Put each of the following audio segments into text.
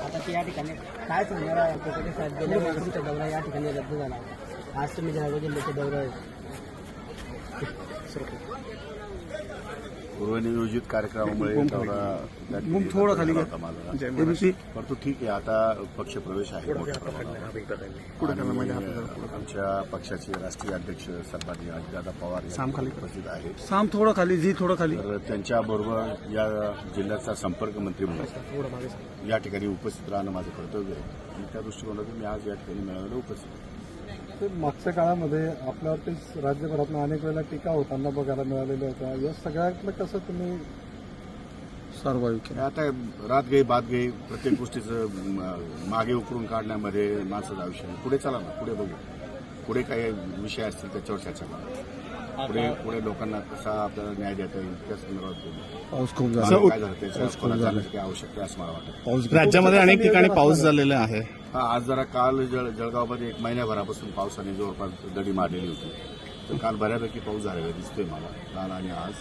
आता ते या ठिकाणी काय सांगणार कोकणी साहेब गेल्या वेळेस तुमचा दौरा या ठिकाणी रद्द झाला, आज तुम्ही जळगाव जिल्ह्याचे दौरा आहे. पूर्वनियोजित कार्यक्रमामुळे दौरा थोडं खाली होता माझा, परंतु ठीक आहे. आता पक्ष प्रवेश आहे मोठ्या प्रमाणात. आमच्या पक्षाचे राष्ट्रीय अध्यक्ष सन्माननीय अजितदादा पवार हे उपस्थित आहेत. साम थोडं खाली, जी थोडं खाली. तर त्यांच्याबरोबर या जिल्ह्याचा संपर्क मंत्री म्हणून या ठिकाणी उपस्थित राहणं माझं कर्तव्य आहे आणि त्या दृष्टिकोनातून मी आज या ठिकाणी मेळाव्याला उपस्थित आहे. मागच्या काळामध्ये आपल्यावरती राज्यभरातून अनेक वेळेला टीका होताना बघायला मिळालेल्या होत्या. या सगळ्यातलं कसं तुम्ही सर्वाधिक आता रात गई बात गई, प्रत्येक गोष्टीचं मागे उकरून काढण्यामध्ये माणसाचं आयुष्य आहे. पुढे चला ना, पुढे बघू. पुढे काही विषय असतील त्याच्यावर चर्चा करू. पुढे लोकांना कसा आपल्याला न्याय देता येईल त्या संदर्भात बोलू. पाऊस खूप काय झालं त्याच्या जाण्याची आवश्यकता असं मला वाटतं. राज्यामध्ये अनेक ठिकाणी पाऊस झालेला आहे. हा, आज जरा काल जळगावमध्ये 1 महिन्याभरापासून पावसाने जवळपास दडी मारलेली होती. तर काल बऱ्यापैकी पाऊस झालेला दिसतोय मला, काल आणि आज.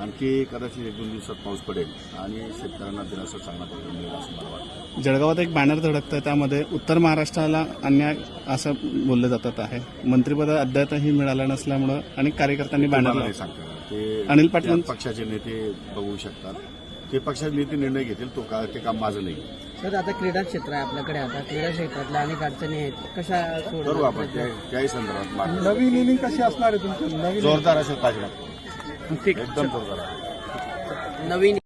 आणखी कदाचित 1-2 दिवसात पाऊस पडेल आणि शेतकऱ्यांना दिलासा चांगला पडून मिळेल असं मला वाटतं. जळगावात एक बॅनर धडकतं, त्यामध्ये उत्तर महाराष्ट्राला अन्याय असं बोललं जातात आहे. मंत्रिपद अद्यापही मिळालं नसल्यामुळं अनेक कार्यकर्त्यांनी मला बॅनर नाही सांगता ते अनिल पाटील पक्षाचे नेते बघू शकतात. ते पक्षाचे नेते निर्णय घेतील, ते काम माझं नाही. सर आता क्रीडा क्षेत्र आहे आपल्याकडे, आता क्रीडा क्षेत्रातल्या अनेक अडचणी आहेत, कशा करू आपण त्याही संदर्भात मागणी. नवीन इनिंग कशी असणार आहे तुमची? नवीन जोरदार असेल पाहिजे, एकदम जोरदार. नवीन